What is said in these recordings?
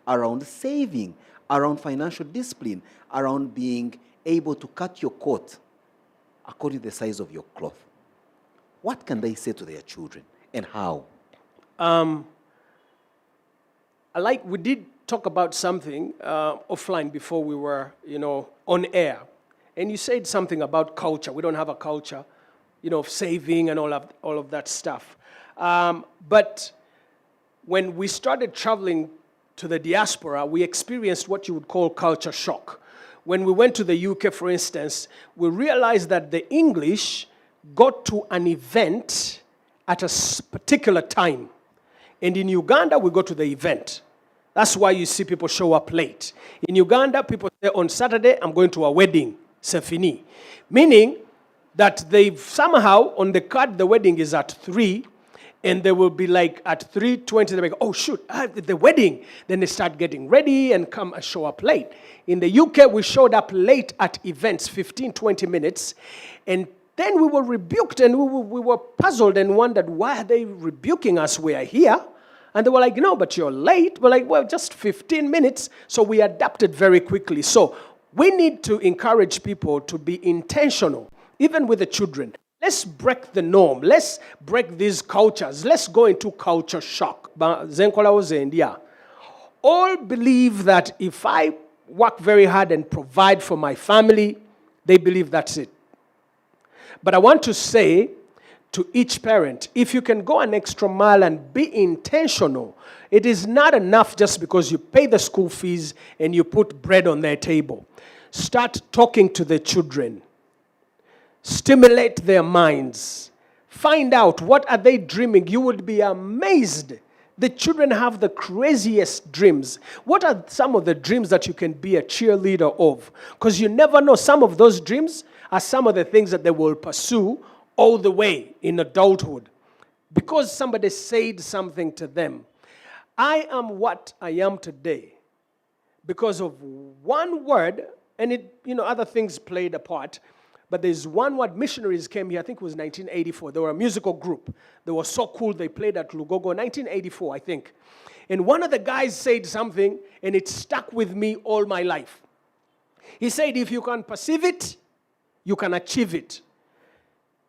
around saving, around financial discipline, around being able to cut your coat according to the size of your cloth. What can they say to their children and how? We did talk about something offline before we were, on air. And you said something about culture. We don't have a culture, of saving and all of that stuff. But when we started traveling to the diaspora, we experienced what you would call culture shock. When we went to the UK, for instance, we realized that the English got to an event at a particular time. And in Uganda, we go to the event. That's why you see people show up late. In Uganda, people say, on Saturday, I'm going to a wedding, c'est fini. Meaning that they've somehow, on the card, the wedding is at 3, and they will be like at 3:20, they're like, oh shoot, the wedding. Then they start getting ready and come and show up late. In the UK, we showed up late at events, 15, 20 minutes, and then we were rebuked, and we were puzzled and wondered, why are they rebuking us? We are here. And they were like, no, but you're late. We're like, well, just 15 minutes. So we adapted very quickly. So we need to encourage people to be intentional, even with the children. Let's break the norm. Let's break these cultures. Let's go into culture shock. All believe that if I work very hard and provide for my family, they believe that's it. But I want to say to each parent, if you can go an extra mile and be intentional, it is not enough just because you pay the school fees and you put bread on their table. Start talking to the children. Stimulate their minds. Find out what are they dreaming. You would be amazed. The children have the craziest dreams. What are some of the dreams that you can be a cheerleader of? Because you never know. Some of those dreams are some of the things that they will pursue all the way in adulthood. Because somebody said something to them. I am what I am today because of one word, and other things played a part. But there's one word, missionaries came here, I think it was 1984. They were a musical group. They were so cool, they played at Lugogo, 1984, I think. And one of the guys said something, and it stuck with me all my life. He said, if you can perceive it, you can achieve it.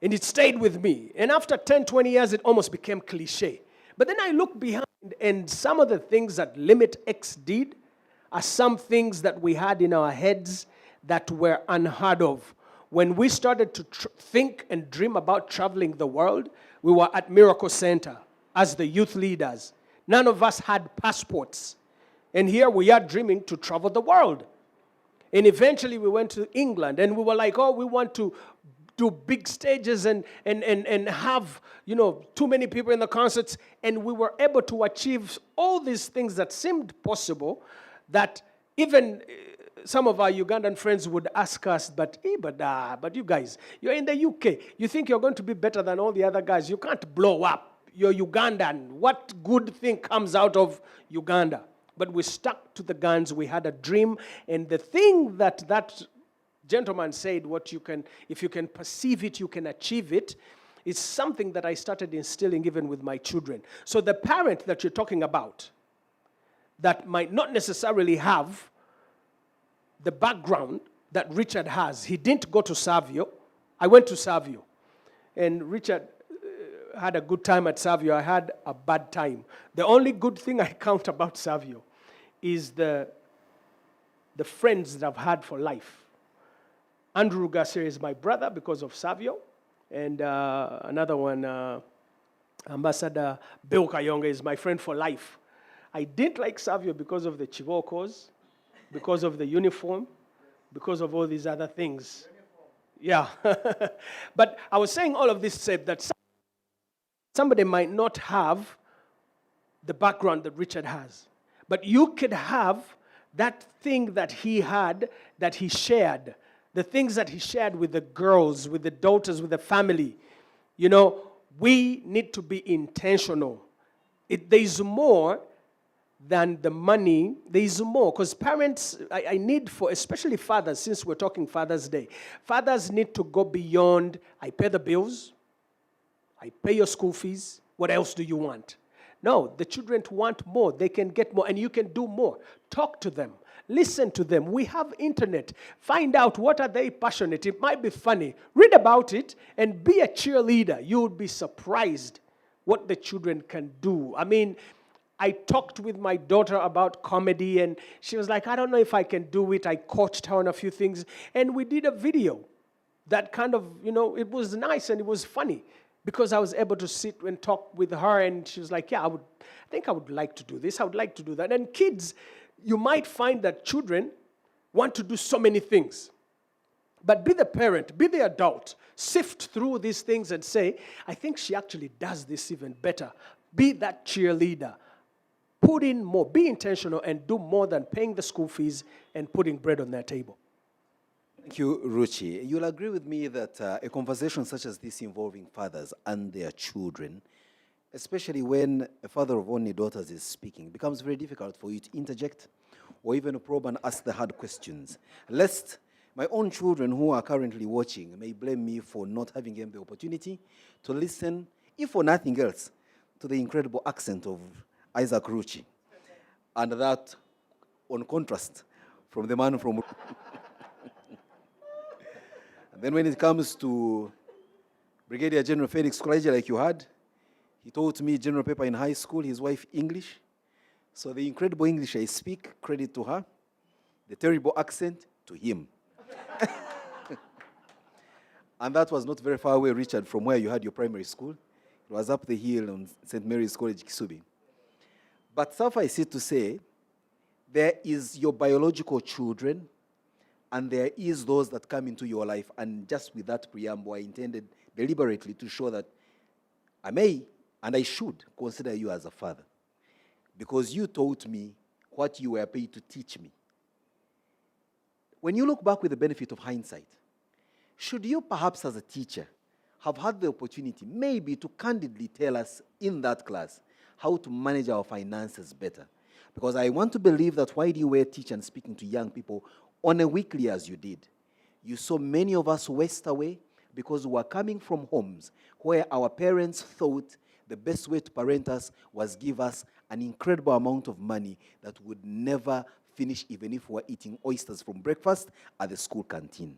And it stayed with me. And after 10, 20 years, it almost became cliche. But then I look behind, and some of the things that Limit X did are some things that we had in our heads that were unheard of. When we started to think and dream about traveling the world, we were at Miracle Center as the youth leaders. None of us had passports. And here we are dreaming to travel the world. And eventually we went to England, and we were like, oh, we want to do big stages and have, too many people in the concerts. And we were able to achieve all these things that seemed possible, that even some of our Ugandan friends would ask us, but you guys, you're in the UK. You think you're going to be better than all the other guys. You can't blow up. You're Ugandan. What good thing comes out of Uganda? But we stuck to the guns. We had a dream. And the thing that gentleman said, if you can perceive it, you can achieve it, is something that I started instilling even with my children. So the parent that you're talking about that might not necessarily have the background that Richard has. He didn't go to Savio. I went to Savio. And Richard had a good time at Savio. I had a bad time. The only good thing I count about Savio is the friends that I've had for life. Andrew Garcia is my brother because of Savio. And another one, Ambassador Bill Kayonga, is my friend for life. I didn't like Savio because of the Chivokos, because of the uniform, because of all these other things. Yeah. But I was saying all of this said that somebody might not have the background that Richard has. But you could have that thing that he had, that he shared, the things that he shared with the girls, with the daughters, with the family. We need to be intentional. There's more than the money. There's more, because parents, I need for, especially fathers, since we're talking Father's Day, fathers need to go beyond, I pay the bills, I pay your school fees, what else do you want? No, the children want more. They can get more, and you can do more. Talk to them. Listen to them. We have internet. Find out what are they passionate. It might be funny. Read about it and be a cheerleader. You would be surprised what the children can do. I mean, I talked with my daughter about comedy, and she was like, I don't know if I can do it. I coached her on a few things, and we did a video that kind of, it was nice and it was funny because I was able to sit and talk with her, and she was like, yeah, I think I would like to do this. I would like to do that. And kids, you might find that children want to do so many things. But be the parent, be the adult, sift through these things and say, I think she actually does this even better. Be that cheerleader. Put in more, be intentional, and do more than paying the school fees and putting bread on their table. Thank you, Ruchi. You'll agree with me that a conversation such as this involving fathers and their children, especially when a father of only daughters is speaking, becomes very difficult for you to interject or even probe and ask the hard questions, lest my own children who are currently watching may blame me for not having them the opportunity to listen, if for nothing else, to the incredible accent of Isaac Ruchi, and that on contrast from the man from... And then when it comes to Brigadier General Felix Kulaija, like you had, he taught me general paper in high school, his wife English. So the incredible English I speak, credit to her. The terrible accent, to him. And that was not very far away, Richard, from where you had your primary school. It was up the hill on St. Mary's College, Kisubi. But suffice it to say, there is your biological children, and there is those that come into your life. And just with that preamble, I intended deliberately to show that I may, and I should, consider you as a father. Because you taught me what you were paid to teach me. When you look back with the benefit of hindsight, should you perhaps as a teacher have had the opportunity maybe to candidly tell us in that class how to manage our finances better? Because I want to believe that while you were teaching and speaking to young people on a weekly as you did, you saw many of us waste away because we were coming from homes where our parents thought the best way to parent us was give us an incredible amount of money that would never finish even if we were eating oysters from breakfast at the school canteen.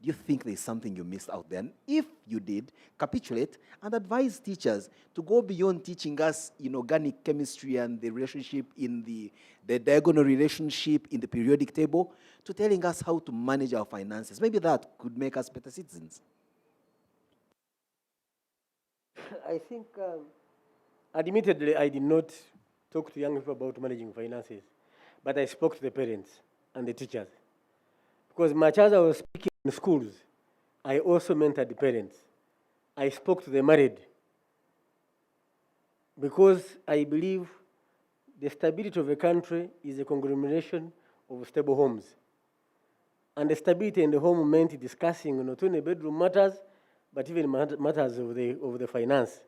Do you think there's something you missed out there? And if you did, capitulate and advise teachers to go beyond teaching us inorganic chemistry and the relationship in the diagonal relationship in the periodic table to telling us how to manage our finances. Maybe that could make us better citizens. I think, admittedly, I did not talk to young people about managing finances, but I spoke to the parents and the teachers. Because much as I was speaking in schools, I also mentored the parents. I spoke to the married. Because I believe the stability of a country is a conglomeration of stable homes. And the stability in the home meant discussing not only bedroom matters, but even matters of the finance.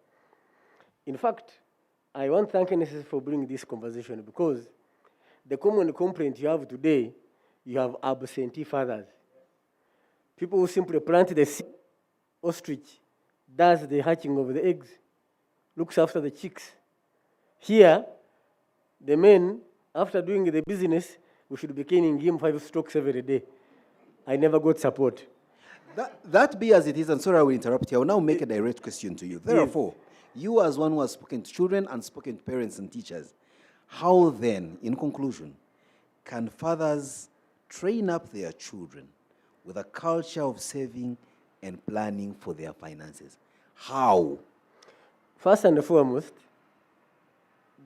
In fact, I want to thank NSSF for bringing this conversation because the common complaint you have today, you have absentee fathers. People who simply plant the seed, ostrich does the hatching of the eggs, looks after the chicks. Here, the men, after doing the business, we should be caning him 5 strokes every day. I never got support. That be as it is, and sorry I will interrupt you. I will now make a direct question to you. Therefore, you as one who has spoken to children and spoken to parents and teachers, how then, in conclusion, can fathers train up their children with a culture of saving and planning for their finances? How? First and foremost,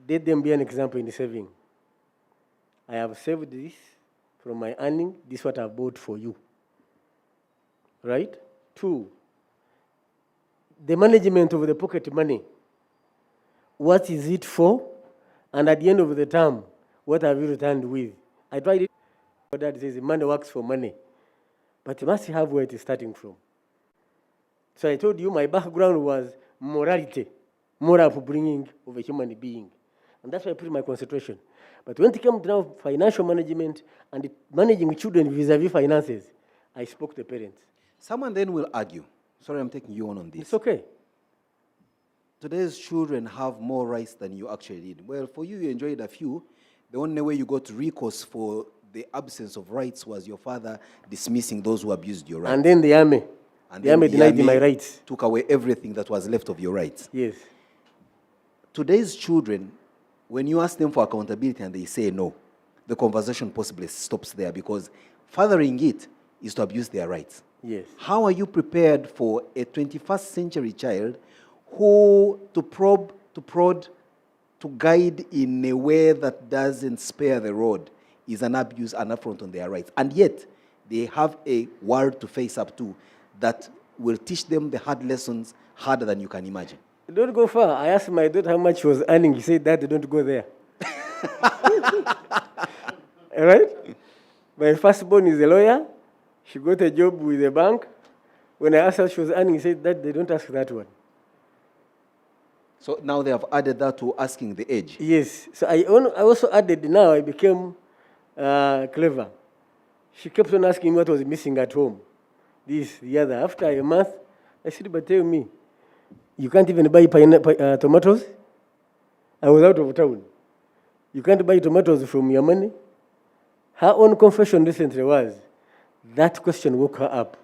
let them be an example in the saving. I have saved this from my earning. This is what I've bought for you. Right? 2, the management of the pocket money. What is it for? And at the end of the term, what have you returned with? I tried it. Dad says money works for money. But you must have where it is starting from. So I told you my background was morality, moral upbringing of a human being. And that's why I put my concentration. But when it came to now financial management and managing children vis-a-vis finances, I spoke to parents. Someone then will argue. Sorry, I'm taking you on this. It's okay. Today's children have more rights than you actually did. Well, for you, you enjoyed a few. The only way you got recourse for the absence of rights was your father dismissing those who abused your rights. And then the army. And The then army denied me my rights. took away everything that was left of your rights. Yes. Today's children, when you ask them for accountability and they say no, the conversation possibly stops there because fathering it is to abuse their rights. Yes. How are you prepared for a 21st century child who to probe, to prod, to guide in a way that doesn't spare the road is an abuse, an affront on their rights? And yet, they have a world to face up to that will teach them the hard lessons harder than you can imagine. Don't go far. I asked my daughter how much she was earning. He said, Dad, don't go there. All right? My firstborn is a lawyer. She got a job with a bank. When I asked her she was earning, he said, Dad, they don't ask that one. So now they have added that to asking the age. Yes. So I also added now I became clever. She kept on asking me what was missing at home. This, the other. After a month, I said, but tell me, you can't even buy tomatoes? I was out of town. You can't buy tomatoes from your money? Her own confession recently was, that question woke her up.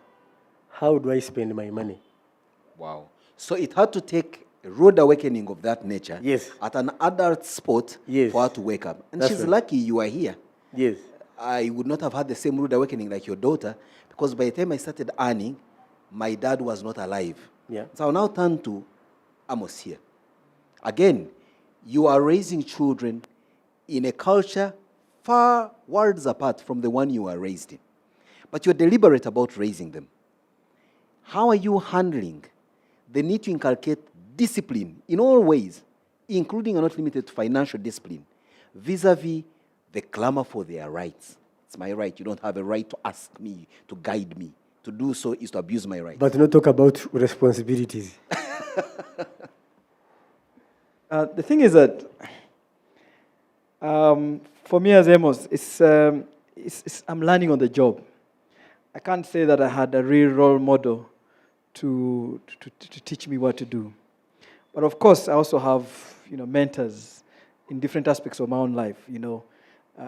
How do I spend my money? Wow. So it had to take a rude awakening of that nature Yes. at an adult spot Yes. for her to wake up. And That's she's right. lucky you are here. Yes. I would not have had the same rude awakening like your daughter because by the time I started earning, my dad was not alive. Yeah. So I'll now turn to Amos here. Again, you are raising children in a culture far worlds apart from the one you were raised in. But you're deliberate about raising them. How are you handling the need to inculcate discipline in all ways, including and not limited to financial discipline, vis-a-vis the clamor for their rights? It's my right. You don't have a right to ask me, to guide me. To do so is to abuse my rights. But not talk about responsibilities. The thing is that for me as Amos, I'm learning on the job. I can't say that I had a real role model to teach me what to do. But of course, I also have mentors in different aspects of my own life.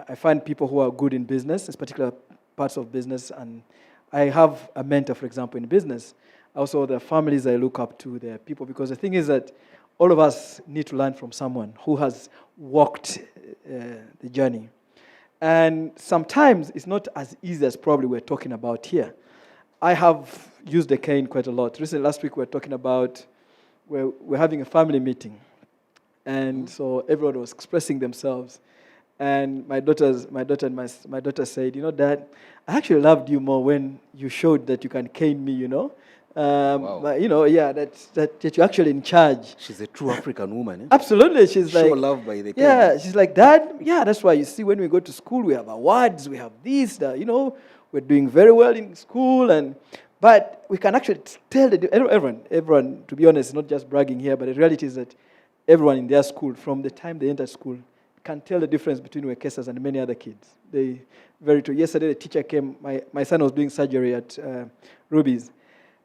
I find people who are good in business, in particular parts of business, and I have a mentor, for example, in business. Also, the families I look up to, there are people, because the thing is that all of us need to learn from someone who has walked the journey. And sometimes it's not as easy as probably we're talking about here. I have used the cane quite a lot. Recently, last week, we were talking about, we're having a family meeting. And so everyone was expressing themselves. And my daughter said, Dad, I actually loved you more when you showed that you can cane me, Wow. But, that you're actually in charge. She's a true African woman. Absolutely. She's Show like, love by the cane. yeah, she's like, Dad, yeah, that's why you see when we go to school, we have awards, we have this, that, we're doing very well in school, but we can actually tell everyone, to be honest, not just bragging here, but the reality is that everyone in their school, from the time they enter school, can tell the difference between Wekesas and many other kids. Very true. Yesterday, the teacher came, my son was doing surgery at Ruby's,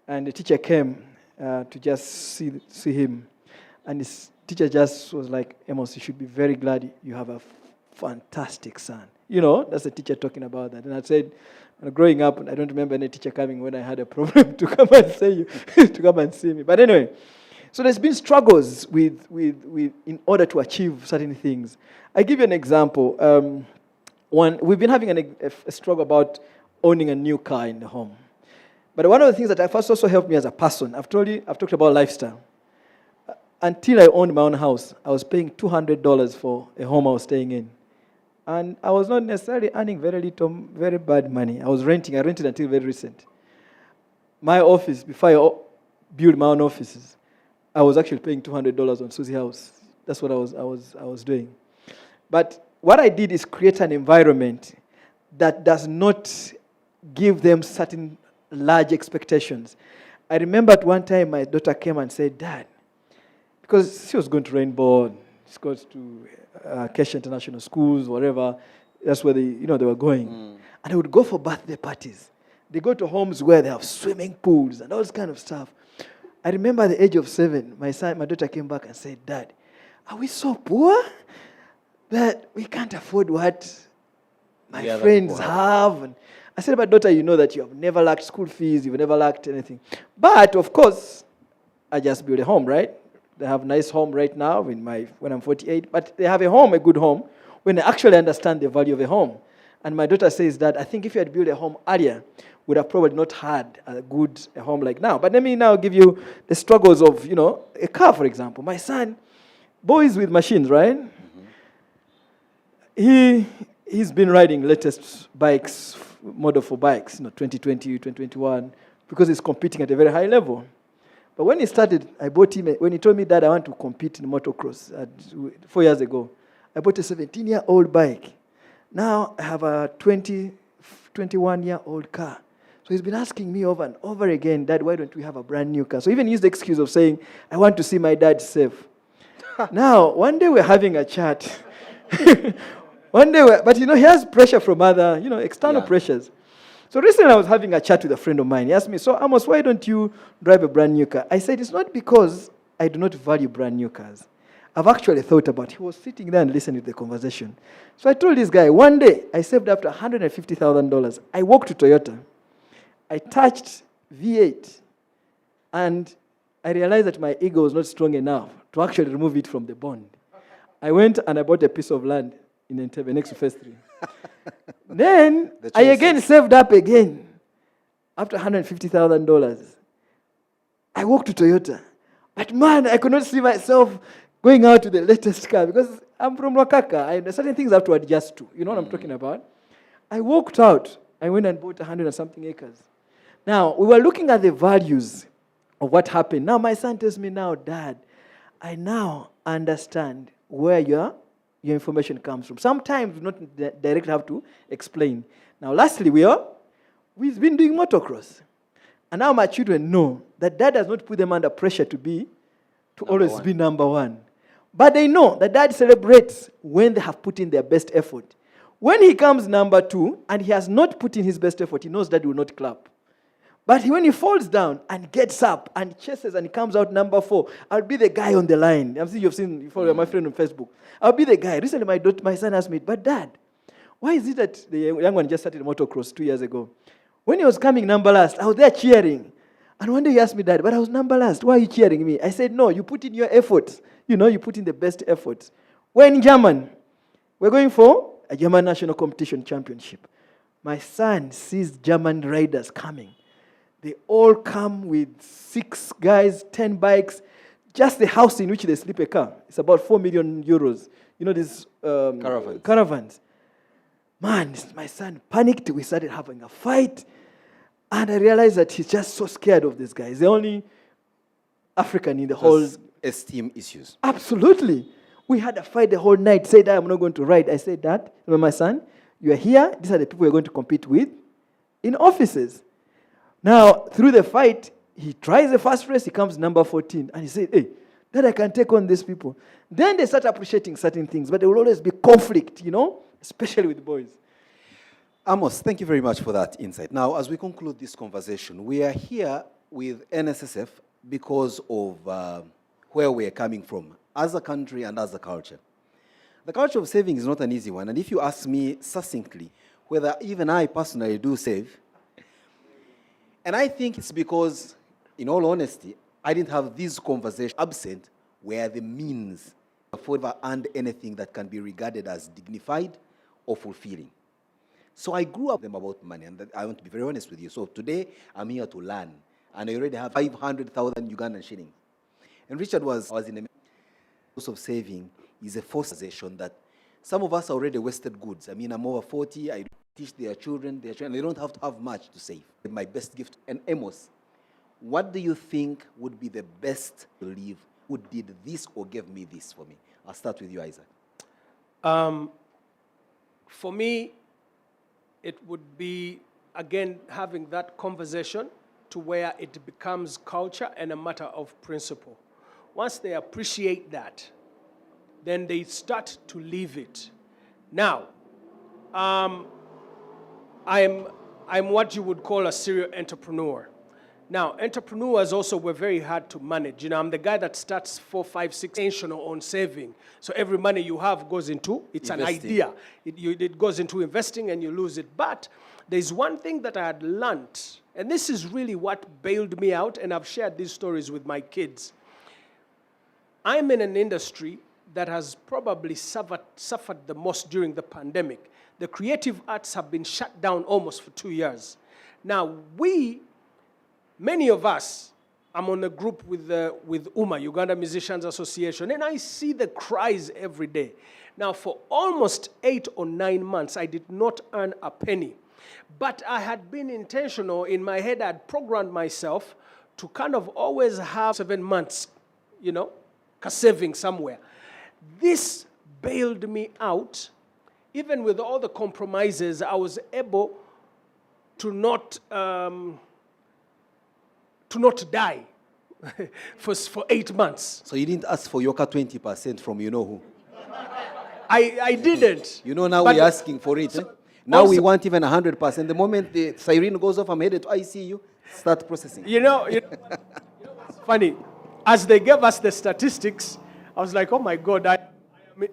and the teacher came to just see him, and his teacher just was like, Amos, you should be very glad you have a fantastic son. That's the teacher talking about that. And I said, growing up, I don't remember any teacher coming when I had a problem to come and to come and see me. But anyway, so there's been struggles with in order to achieve certain things. I give you an example. We've been having a struggle about owning a new car in the home. But one of the things that first also helped me as a person, I've talked about lifestyle. Until I owned my own house, I was paying $200 for a home I was staying in. And I was not necessarily earning very little, very bad money. I rented until very recent. My office, before I built my own offices, I was actually paying $200 on Susie House. That's what I was doing. But what I did is create an environment that does not give them certain large expectations. I remember at one time my daughter came and said, Dad, because she was going to Rainbow, she goes to Kesha International Schools, whatever, that's where they were going. And they would go for birthday parties. They go to homes where they have swimming pools and all this kind of stuff. I remember at the age of 7, my daughter came back and said, Dad, are we so poor that we can't afford what my The other friends people have? And I said, but daughter, you know that you have never lacked school fees, you've never lacked anything. But of course, I just built a home, right? They have a nice home right now when I'm 48, but they have a good home, when they actually understand the value of a home. And my daughter says that I think if you had built a home earlier, would have probably not had a home like now. But let me now give you the struggles of, a car, for example. My son, boys with machines, right? He's been riding latest bikes, model for bikes, 2020, 2021, because he's competing at a very high level. But when he started, I bought him, when he told me that I want to compete in motocross 4 years ago, I bought a 17-year-old bike. Now I have a 21-year-old car. So he's been asking me over and over again, Dad, why don't we have a brand new car? So even used the excuse of saying, I want to see my dad safe. Now, one day we're having a chat. But he has pressure from other, external pressures. So recently I was having a chat with a friend of mine. He asked me, so Amos, why don't you drive a brand new car? I said, it's not because I do not value brand new cars. I've actually thought about it. He was sitting there and listening to the conversation. So I told this guy, one day I saved up to $150,000. I walked to Toyota. I touched V8. And I realized that my ego was not strong enough to actually remove it from the bond. I went and I bought a piece of land in Entebbe next to Phase 3. Then I again saved up again. After $150,000, I walked to Toyota. But man, I could not see myself going out to the latest car because I'm from Wakaka. Certain things I have to adjust to. You know what I'm talking about? I walked out. I went and bought 100 and something acres. Now, we were looking at the values of what happened. Now, my son tells me now, Dad, I now understand where your information comes from. Sometimes we not directly have to explain. Now, lastly, we've been doing motocross. And now my children know that Dad does not put them under pressure to always be number one. But they know that Dad celebrates when they have put in their best effort. When he comes number 2 and he has not put in his best effort, he knows Dad will not clap. But when he falls down and gets up and chases and comes out number 4, I'll be the guy on the line. You follow my friend on Facebook. I'll be the guy. Recently, my son asked me, but Dad, why is it that the young one just started motocross 2 years ago? When he was coming number last, I was there cheering. And one day he asked me, Dad, but I was number last. Why are you cheering me? I said, no, you put in your efforts. You put in the best efforts. We're in German. We're going for a German national competition championship. My son sees German riders coming. They all come with 6 guys, 10 bikes. Just the house in which they sleep a car. It's about 4 million euros. These caravans. Man, my son panicked. We started having a fight. And I realized that he's just so scared of this guy. He's the only African in the whole... Esteem issues. Absolutely. We had a fight the whole night. Said, I'm not going to ride. I said, Dad, my son, you are here. These are the people you're going to compete with in offices. Now, through the fight, he tries the first race. He comes number 14. And he said, hey, Dad, I can take on these people. Then they start appreciating certain things. But there will always be conflict, especially with boys. Amos, thank you very much for that insight. Now, as we conclude this conversation, we are here with NSSF because of where we are coming from as a country and as a culture. The culture of saving is not an easy one. And if you ask me succinctly whether even I personally do save, and I think it's because, in all honesty, I didn't have these conversations absent where the means afford or earned anything that can be regarded as dignified or fulfilling. So I grew up with them about money, and I want to be very honest with you. So today, I'm here to learn, and I already have 500,000 Ugandan shillings. And Richard was in the process of saving is a forced position that some of us are already wasted goods. I mean, I'm over 40, I teach their children, they don't have to have much to save. My best gift. And Amos, what do you think would be the best to leave who did this or gave me this for me? I'll start with you, Isaac. For me, it would be, again, having that conversation to where it becomes culture and a matter of principle. Once they appreciate that, then they start to live it. Now, I'm what you would call a serial entrepreneur. Now, entrepreneurs also were very hard to manage. You know, I'm the guy that starts 4, 5, 6 intentional on saving. So every money you have goes into, it's Investing. an idea. It goes into investing and you lose it. But there's one thing that I had learned, and this is really what bailed me out, and I've shared these stories with my kids. I'm in an industry that has probably suffered the most during the pandemic. The creative arts have been shut down almost for 2 years. Now, many of us, I'm on a group with UMA, Uganda Musicians Association, and I see the cries every day. Now, for almost 8 or 9 months, I did not earn a penny. But I had been intentional in my head. I had programmed myself to kind of always have 7 months, you know, saving somewhere. This bailed me out. Even with all the compromises, I was able to not die for 8 months. So you didn't ask for Yoka 20% from you know who? I didn't. You know, now But- we're asking for it. Now we Also- want even 100%. The moment the siren goes off, I'm headed to ICU, start processing. You know what's funny? As they gave us the statistics, I was like, oh my God,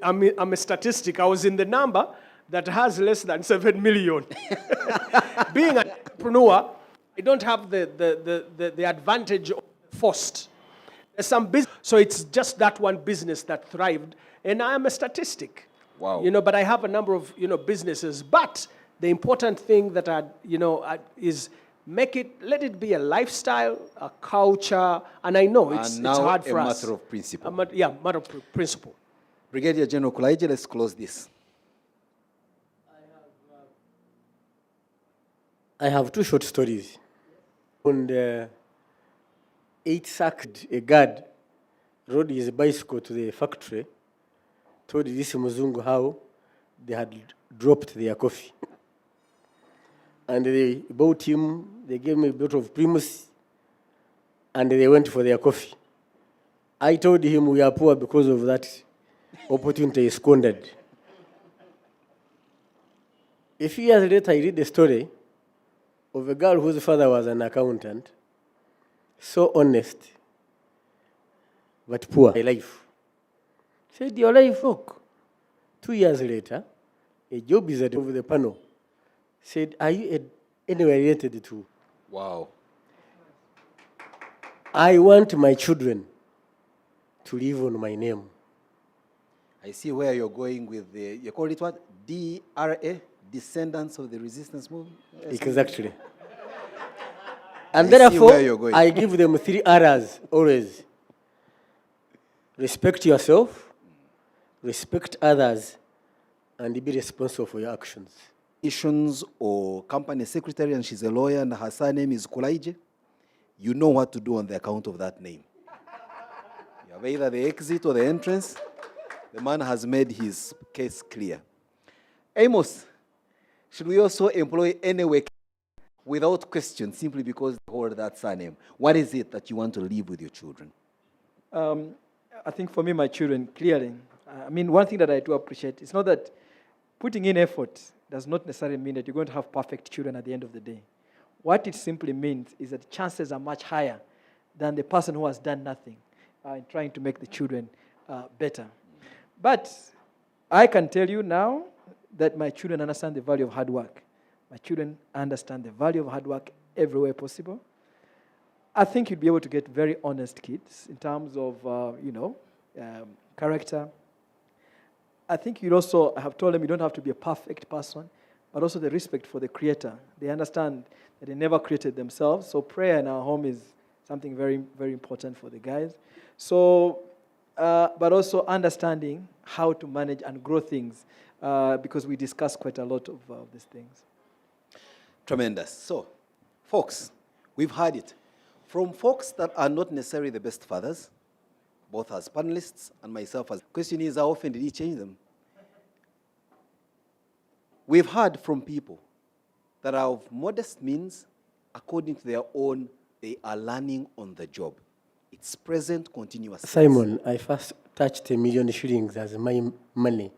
I'm a statistic. I was in the number that has less than 7 million. Being an entrepreneur, I don't have the advantage of forced. There's some business, so it's just that one business that thrived, and I am a statistic. Wow. You know, but I have a number of businesses. But the important thing that is let it be a lifestyle, a culture, and I know it's now hard for a us. matter of principle. Matter of principle. Brigadier General Kulaije, let's close this. I have 2 short stories. On the 8th sacked, a guard rode his bicycle to the factory, told this Muzungu how they had dropped their coffee. And they bought him, they gave him a bottle of Primus, and they went for their coffee. I told him we are poor because of that opportunity is squandered. A few years later, I read the story of a girl whose father was an accountant, so honest, but poor in life. Said, your life, look. 2 years later, a job is at over the panel. Said, are you anywhere related to? Wow. I want my children to live on my name. I see where you're going with you call it what? DRA? Descendants of the resistance movement? Exactly. I And see therefore, where you're going. I give them 3 R's always. Respect yourself, respect others, and be responsible for your actions. Issues or company secretary, and she's a lawyer, and her surname is Kulaije, you know what to do on the account of that name. You have either the exit or the entrance. The man has made his case clear. Amos, should we also employ any work without question simply because they hold that surname? What is it that you want to leave with your children? I think for me, my children, clearly, one thing that I do appreciate is not that putting in effort does not necessarily mean that you're going to have perfect children at the end of the day. What it simply means is that chances are much higher than the person who has done nothing in trying to make the children better. But I can tell you now that my children understand the value of hard work. My children understand the value of hard work everywhere possible. I think you'd be able to get very honest kids in terms of, character. I think you'd also have told them you don't have to be a perfect person, but also the respect for the Creator. They understand that they never created themselves, so prayer in our home is something very, very important for the guys. So, but also understanding how to manage and grow things, because we discuss quite a lot of these things. Tremendous. So, folks, we've heard it. From folks that are not necessarily the best fathers, both as panelists and myself as... The question is, how often did he change them? We've heard from people that are of modest means, according to their own, they are learning on the job. It's present, continuous. Simon, I first touched $1 million shillings as my money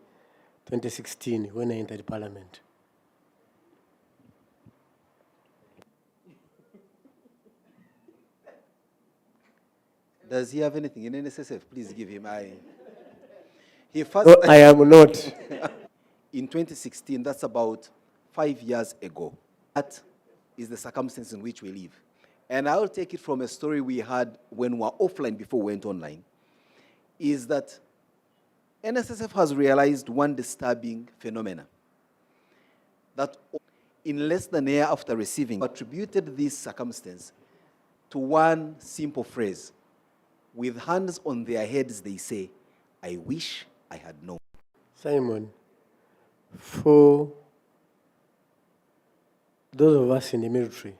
2016 when I entered Parliament. Does he have anything in NSSF? Please give him. He first No, I am not. in 2016, that's about 5 years ago. That is the circumstance in which we live. And I'll take it from a story we had when we were offline before we went online, is that NSSF has realized one disturbing phenomenon, that in less than a year after receiving, attributed this circumstance to one simple phrase. With hands on their heads, they say, I wish I had known. Simon, for those of us in the military,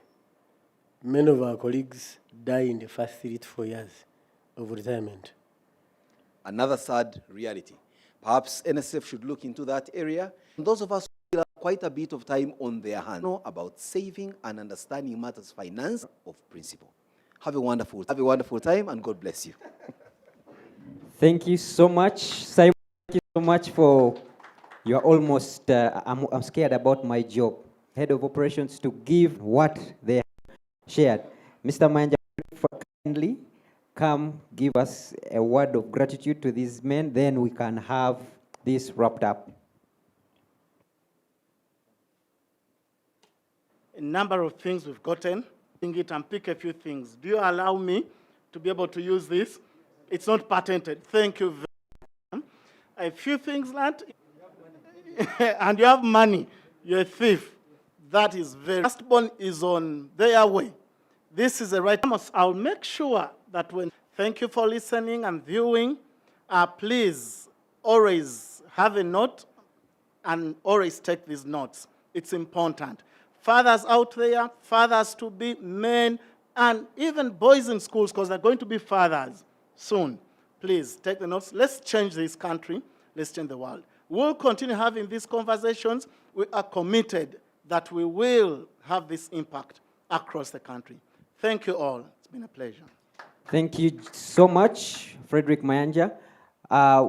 many of our colleagues die in the first 3 to 4 years of retirement. Another sad reality. Perhaps NSF should look into that area. Those of us who have quite a bit of time on their hands know about saving and understanding matters finance of principle. Have a wonderful time, and God bless you. Thank you so much, Simon. Thank you so much for, you're almost, I'm scared about my job. Head of operations to give what they have shared. Mr. Manja, kindly come give us a word of gratitude to these men, then we can have this wrapped up. A number of things we've gotten, it and pick a few things. Do you allow me to be able to use this? It's not patented. Thank you very much. A few things that, and you have money, you're a thief. That is very, firstborn is on their way. This is the right, I'll make sure that when, thank you for listening and viewing. Please always have a note and always take these notes. It's important. Fathers out there, fathers to be, men, and even boys in schools, because they're going to be fathers soon. Please take the notes. Let's change this country. Let's change the world. We'll continue having these conversations. We are committed that we will have this impact across the country. Thank you all. It's been a pleasure. Thank you so much, Frederick Mayanja. I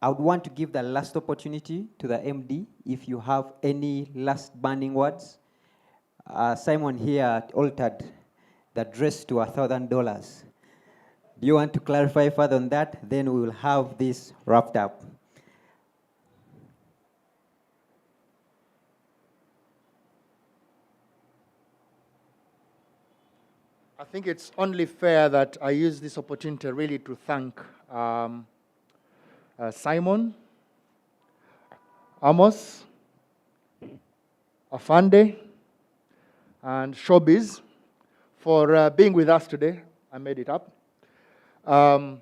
would want to give the last opportunity to the MD if you have any last burning words. Simon here altered the dress to $1,000. Do you want to clarify further on that? Then we will have this wrapped up. I think it's only fair that I use this opportunity really to thank Simon, Amos, Afande, and Showbiz for being with us today. I made it up. And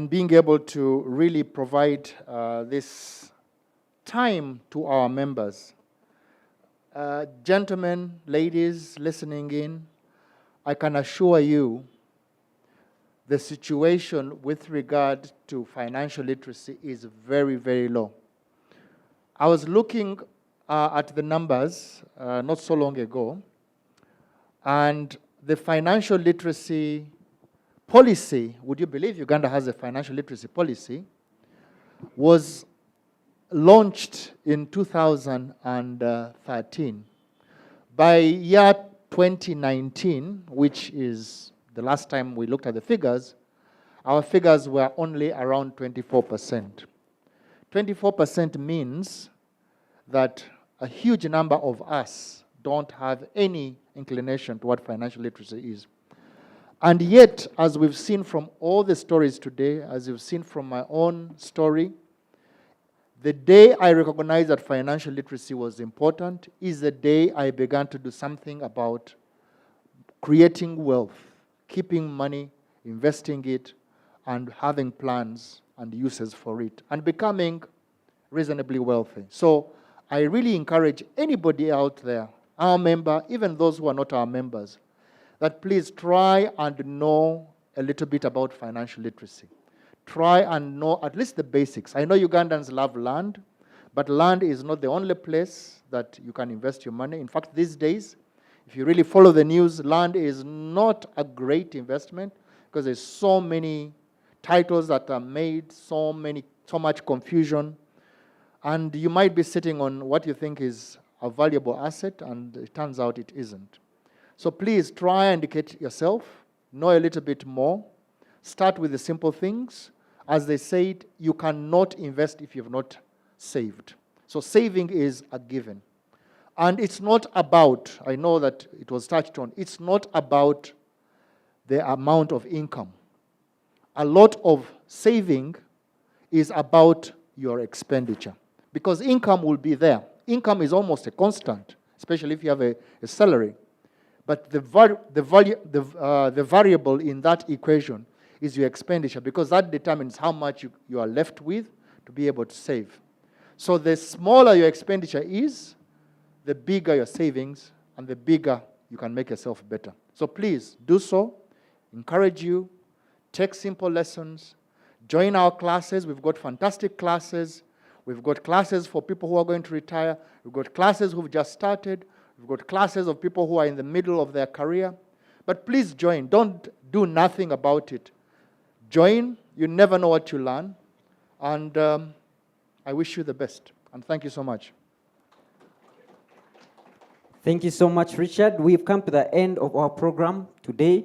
being able to really provide this time to our members. Gentlemen, ladies listening in, I can assure you the situation with regard to financial literacy is very, very low. I was looking at the numbers not so long ago, and the financial literacy policy, would you believe Uganda has a financial literacy policy, was launched in 2013. By year 2019, which is the last time we looked at the figures, our figures were only around 24%. 24% means that a huge number of us don't have any inclination to what financial literacy is. And yet, as we've seen from all the stories today, as you've seen from my own story, the day I recognized that financial literacy was important is the day I began to do something about creating wealth, keeping money, investing it, and having plans and uses for it, and becoming reasonably wealthy. So I really encourage anybody out there, our member, even those who are not our members, that please try and know a little bit about financial literacy. Try and know at least the basics. I know Ugandans love land, but land is not the only place that you can invest your money. In fact, these days, if you really follow the news, land is not a great investment because there's so many titles that are made, so much confusion, and you might be sitting on what you think is a valuable asset, and it turns out it isn't. So please try and educate yourself, know a little bit more, Start with the simple things. As they said, you cannot invest if you've not saved. So saving is a given. And it's not about, I know that it was touched on, it's not about the amount of income. A lot of saving is about your expenditure. Because income will be there. Income is almost a constant, especially if you have a salary. But the variable in that equation is your expenditure, because that determines how much you are left with to be able to save. So the smaller your expenditure is, the bigger your savings, and the bigger you can make yourself better. So please do so. Encourage you. Take simple lessons. Join our classes. We've got fantastic classes. We've got classes for people who are going to retire. We've got classes who've just started. We've got classes of people who are in the middle of their career. But please join. Don't do nothing about it. Join. You never know what you learn. And I wish you the best. And thank you so much. Thank you so much, Richard. We've come to the end of our program today.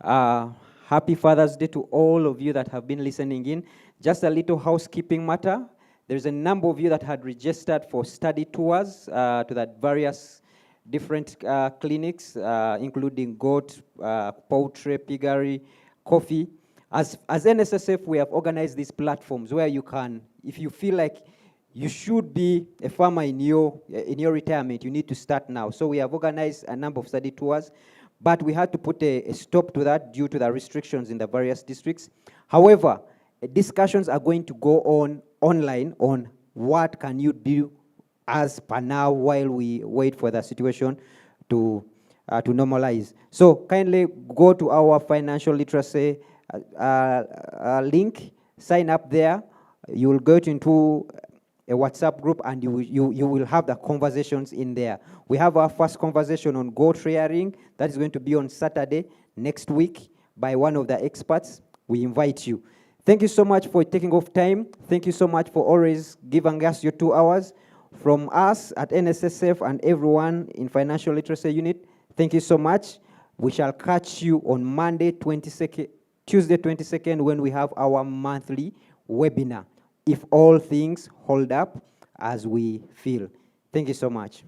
Happy Father's Day to all of you that have been listening in. Just a little housekeeping matter. There's a number of you that had registered for study tours to the various different clinics, including goat, poultry, piggery, coffee. As NSSF, we have organized these platforms where you can, if you feel like you should be a farmer in your retirement, you need to start now. So we have organized a number of study tours, but we had to put a stop to that due to the restrictions in the various districts. However, discussions are going to go on online on what can you do as per now while we wait for the situation to normalize. So kindly go to our financial literacy link, sign up there. You will go into a WhatsApp group and you will have the conversations in there. We have our first conversation on goat rearing. That is going to be on Saturday next week by one of the experts. We invite you. Thank you so much for taking off time. Thank you so much for always giving us your 2 hours. From us at NSSF and everyone in Financial Literacy Unit, thank you so much. We shall catch you on Tuesday 22nd when we have our monthly webinar, if all things hold up as we feel. Thank you so much.